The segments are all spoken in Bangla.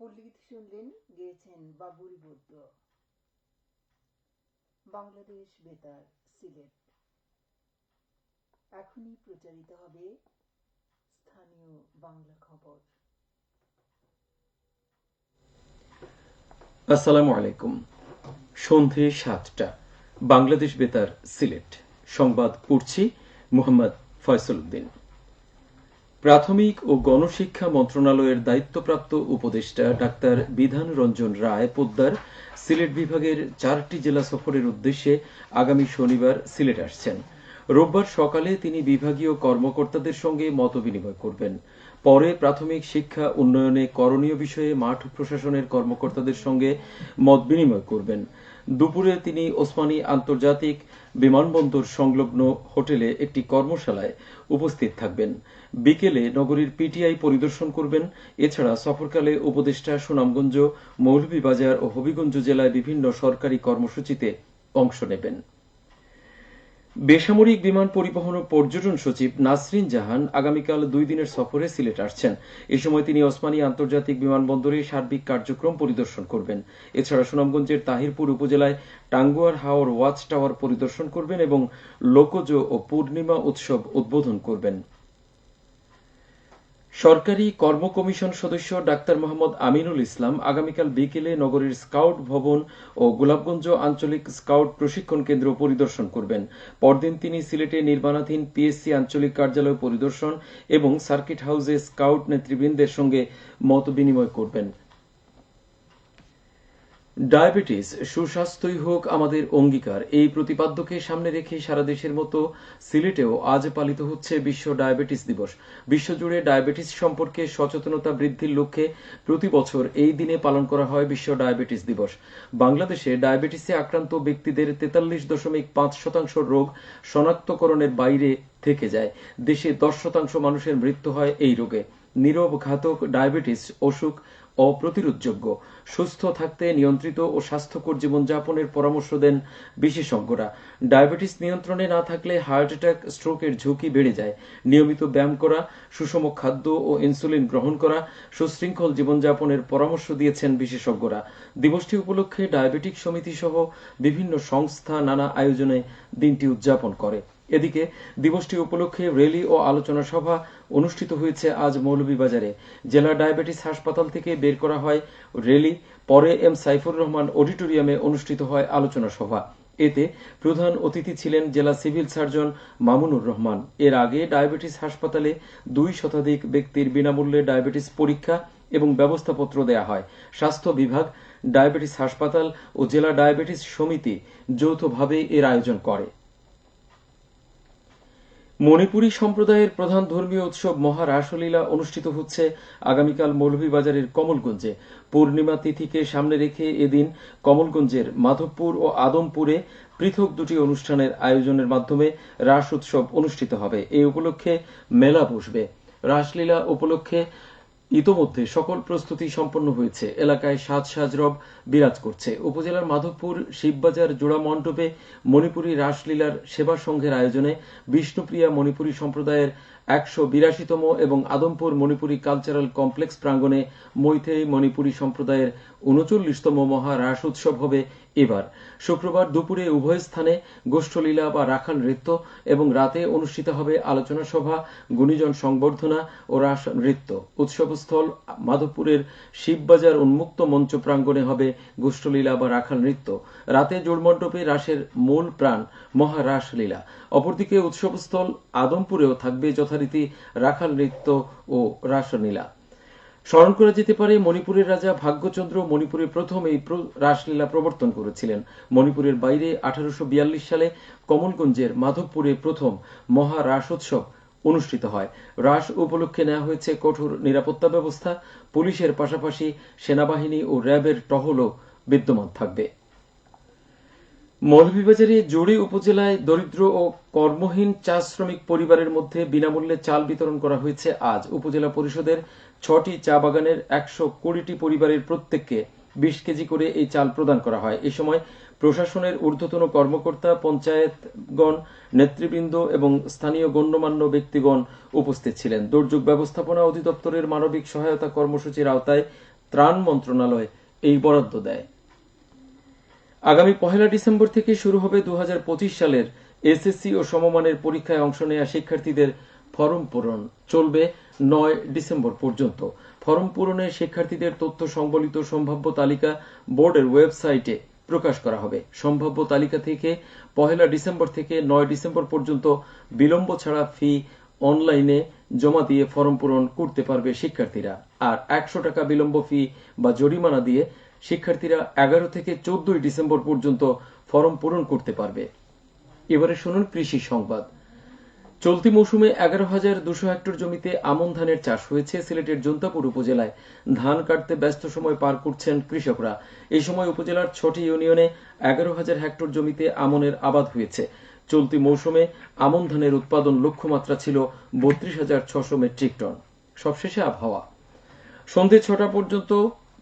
পল্লীগীতি শুনলেন, গেয়েছেন বাবুল বৈদ্য। বাংলাদেশ বেতার, সিলেট। এখনই প্রচারিত হবে স্থানীয় বাংলা খবর। আসসালামু আলাইকুম। সন্ধে 7টা, বাংলাদেশ বেতার, সিলেট। সংবাদ পড়ছি মোহাম্মদ ফয়সল উদ্দিন। প্রাথমিক ও গণশিক্ষা মন্ত্রণালয়ের দায়িত্বপ্রাপ্ত উপদেষ্টা ডাক্তার বিধান রঞ্জন রায় পোদ্দার সিলেট বিভাগের 4টি জেলা সফরের উদ্দেশ্যে আগামী শনিবার সিলেট আসছেন। রোববার সকালে তিনি বিভাগীয় কর্মকর্তাদের সঙ্গে মতবিনিময় করবেন। পরে প্রাথমিক শিক্ষা উন্নয়নে করণীয় বিষয়ে মাঠ প্রশাসনের কর্মকর্তাদের সঙ্গে মতবিনিময় করবেন। দুপুরে তিনি ওসমানী আন্তর্জাতিক বিমানবন্দর সংলগ্ন হোটেলে একটি কর্মশালায় উপস্থিত থাকবেন। বিকেলে নগরীর পিটিআই পরিদর্শন করবেন। এছাড়া সফরকালে উপদেষ্টা সুনামগঞ্জ, মৌলভীবাজার ও হবিগঞ্জ জেলায় বিভিন্ন সরকারি কর্মসূচিতে অংশ নেবেন। বেসামরিক বিমান পরিবহন ও পর্যটন সচিব নাসরিন জাহান আগামীকাল 2 দিনের সফরে সিলেট আসছেন। এ সময় তিনি ওসমানী আন্তর্জাতিক বিমানবন্দরে সার্বিক কার্যক্রম পরিদর্শন করবেন। এছাড়া সুনামগঞ্জের তাহিরপুর উপজেলায় টাঙ্গুয়ার হাওর ওয়াচ টাওয়ার পরিদর্শন করবেন এবং লোকজ ও পূর্ণিমা উৎসব উদ্বোধন করবেন। সরকারি কর্ম কমিশন সদস্য ডাক্তার মোহাম্মদ আমিনুল ইসলাম আগামীকাল বিকেলে নগরীর স্কাউট ভবন ও গোলাপগঞ্জ আঞ্চলিক স্কাউট প্রশিক্ষণ কেন্দ্র পরিদর্শন করবেন। পরদিন তিনি সিলেটে নির্মাণাধীন পিএসসি আঞ্চলিক কার্যালয় পরিদর্শন এবং সার্কিট হাউসে স্কাউট নেতৃবৃন্দের সঙ্গে মত বিনিময় করবেন। ডায়াবেটিস, সুস্বাস্থ্যই হোক আমাদের অঙ্গীকার, এই প্রতিপাদ্যকে সামনে রেখে সারা দেশের মতো সিলেটেও আজ পালিত হচ্ছে বিশ্ব ডায়াবেটিস দিবস। বিশ্বজুড়ে ডায়াবেটিস সম্পর্কে সচেতনতা বৃদ্ধির লক্ষ্যে প্রতি বছর এই দিনে পালন করা হয় বিশ্ব ডায়াবেটিস দিবস। বাংলাদেশে ডায়াবেটিসে আক্রান্ত ব্যক্তিদের 43.5% রোগ শনাক্তকরণের বাইরে থেকে যায়। দেশে 10% মানুষের মৃত্যু হয় এই রোগে। নীরব ঘাতক ডায়াবেটিস অসুখ অপ্রতিরোধযোগ্য। সুস্থ থাকতে নিয়ন্ত্রিত ও স্বাস্থ্যকর জীবনযাপনের পরামর্শ দেন বিশেষজ্ঞরা। ডায়াবেটিস নিয়ন্ত্রণে না থাকলে হার্ট অ্যাটাক, স্ট্রোকের ঝুঁকি বেড়ে যায়। নিয়মিত ব্যায়াম করা, সুষম খাদ্য ও ইনসুলিন গ্রহণ করা, সুশৃঙ্খল জীবনযাপনের পরামর্শ দিয়েছেন বিশেষজ্ঞরা। দিবসটি উপলক্ষে ডায়াবেটিক সমিতি সহ বিভিন্ন সংস্থা নানা আয়োজনে দিনটি উদযাপন করে। এদিকে দিবসটি উপলক্ষে র্যালি ও আলোচনা সভা অনুষ্ঠিত হয়েছে আজ মৌলভীবাজারে। জেলা ডায়াবেটিস হাসপাতাল থেকে বের করা হয় র্যালি। পরে এম সাইফুর রহমান অডিটোরিয়ামে অনুষ্ঠিত হয় আলোচনা সভা। এতে প্রধান অতিথি ছিলেন জেলা সিভিল সার্জন মামুনুর রহমান। এর আগে ডায়াবেটিস হাসপাতালে 2 শতাধিক ব্যক্তির বিনামূল্যে ডায়াবেটিস পরীক্ষা এবং ব্যবস্থাপত্র দেয়া হয়। স্বাস্থ্য বিভাগ, ডায়াবেটিস হাসপাতাল ও জেলা ডায়াবেটিস সমিতি যৌথভাবে এর আয়োজন করে। মণিপুরী সম্প্রদায়ের প্রধান ধর্মীয় উৎসব মহা রাসলীলা অনুষ্ঠিত হচ্ছে আগামীকাল মৌলভীবাজারের কমলগঞ্জে। পূর্ণিমা তিথিকে সামনে রেখে এদিন কমলগঞ্জের মাধবপুর ও আদমপুরে পৃথক 2টি অনুষ্ঠানের আয়োজনের মাধ্যমে রাস উৎসব অনুষ্ঠিত হবে। এই উপলক্ষে মেলা বসবে। রাসলীলা উপলক্ষে ইতোমধ্যে সকল প্রস্তুতি সম্পন্ন হয়েছে। এলাকায় সাজ বিরাজ করছে। উপজেলার মাধবপুর শিববাজার জোড়া মণ্ডপে মণিপুরী রাসলীলার সেবা সংঘের আয়োজনে বিষ্ণুপ্রিয়া মণিপুরী সম্প্রদায়ের 182তম এবং আদমপুর মণিপুরী কালচারাল কমপ্লেক্স প্রাঙ্গণে মৈথেই মণিপুরী সম্প্রদায়ের 39তম মহা রাস উৎসব হবে এবার। শুক্রবার দুপুরে উভয় স্থানে গোষ্ঠলীলা বা রাখাল নৃত্য এবং রাতে অনুষ্ঠিত হবে আলোচনা সভা, গুণীজন সংবর্ধনা ও রাস নৃত্য। উৎসবস্থল মাধবপুরের শিববাজার উন্মুক্ত মঞ্চ প্রাঙ্গণে হবে গোষ্ঠলীলা বা রাখাল নৃত্য। রাতে জোড়মণ্ডপে রাসের মূল প্রাণ মহা রাসলীলা। অপরদিকে উৎসবস্থল আদমপুরেও থাকবে যথারীতি রাখাল নৃত্য ও রাসলীলা। স্মরণ করা যেতে পারে, মণিপুরের রাজা ভাগ্যচন্দ্র মণিপুরে প্রথম এই রাসলীলা প্রবর্তন করেছিলেন। মণিপুরের বাইরে 1842 সালে কমলগঞ্জের মাধবপুরে প্রথম মহা রাস উৎসব অনুষ্ঠিত হয়। রাস উপলক্ষে নেওয়া হয়েছে কঠোর নিরাপত্তা ব্যবস্থা। পুলিশের পাশাপাশি সেনাবাহিনী ও র্যাবের টহলও বিদ্যমান থাকবে। মৌলভীবাজারে জোড়ে উপজেলায় দরিদ্র ও কর্মহীন চা শ্রমিক পরিবারের মধ্যে বিনামূল্যে চাল বিতরণ করা হয়েছে আজ। উপজেলা পরিষদের 6টি চা বাগানের 120টি পরিবারের প্রত্যেককে 20 কেজি করে এই চাল প্রদান করা হয়। এ সময় প্রশাসনের ঊর্ধ্বতন কর্মকর্তা, পঞ্চায়েতগণ, নেতৃবৃন্দ এবং স্থানীয় গণ্যমান্য ব্যক্তিগণ উপস্থিত ছিলেন। দুর্যোগ ব্যবস্থাপনা অধিদপ্তরের মানবিক সহায়তা কর্মসূচির আওতায় ত্রাণ মন্ত্রণালয় এই বরাদ্দ দেয়। আগামী 1 ডিসেম্বর থেকে শুরু হবে 2025 সালের এসএসসি ও সমমানের পরীক্ষায় অংশ নেওয়া শিক্ষার্থীদের ফরম পূরণ। চলবে 9 ডিসেম্বর পর্যন্ত। ফরম পূরণে শিক্ষার্থীদের তথ্য সংবলিত সম্ভাব্য তালিকা বোর্ডের ওয়েবসাইটে প্রকাশ করা হবে। সম্ভাব্য তালিকা থেকে 1 ডিসেম্বর থেকে 9 ডিসেম্বর পর্যন্ত বিলম্ব ছাড়া ফি অনলাইনে জমা দিয়ে ফরম পূরণ করতে পারবে শিক্ষার্থীরা। আর 100 টাকা বিলম্ব ফি বা জরিমানা দিয়ে শিক্ষার্থীরা 11 থেকে 14 ডিসেম্বর পর্যন্ত ফরম পূরণ করতে পারবে। এবারে শুনুন কৃষি সংবাদ। চলতি মৌসুমে 11,200 হেক্টর জমিতে আমন ধানের চাষ হয়েছে। সিলেটের জৈন্তাপুর উপজেলায় ধান কাটতে ব্যস্ত সময় পার করছেন কৃষকরা। এই সময় উপজেলার 6টি ইউনিয়নে 11,000 হেক্টর জমিতে আমনের আবাদ হয়েছে। চলতি মৌসুমে আমন ধানের উৎপাদন লক্ষ্যমাত্রা ছিল 32,600 মেট্রিক টন। সবশেষে আবহাওয়া। সন্ধে 6টা পর্যন্ত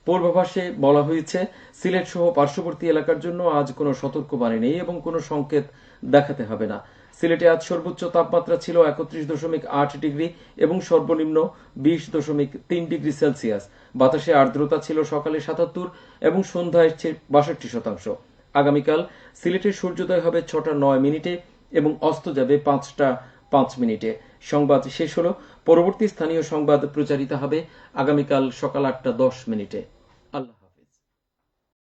পূর্বাভাসে বলা হয়েছে সিলেট সহ পার্শ্ববর্তী এলাকার জন্য আজ কোনো সতর্কবাণী নেই এবং কোনো সংকেত দেখাতে হবে না। সিলেটে আজ সর্বোচ্চ তাপমাত্রা ছিল 31.8 ডিগ্রি এবং সর্বনিম্ন 20.3 ডিগ্রি সেলসিয়াস। বাতাসে আর্দ্রতা ছিল সকালে 77 এবং সন্ধ্যায় 62%। আগামীকাল সিলেটে সূর্যোদয় হবে 6টা 9 মিনিটে এবং অস্ত যাবে 5টা 5 মিনিটে। সংবাদ শেষ হলো। পরবর্তী স্থানীয় সংবাদ প্রচারিত হবে আগামীকাল সকাল 8টা 10 মিনিটে।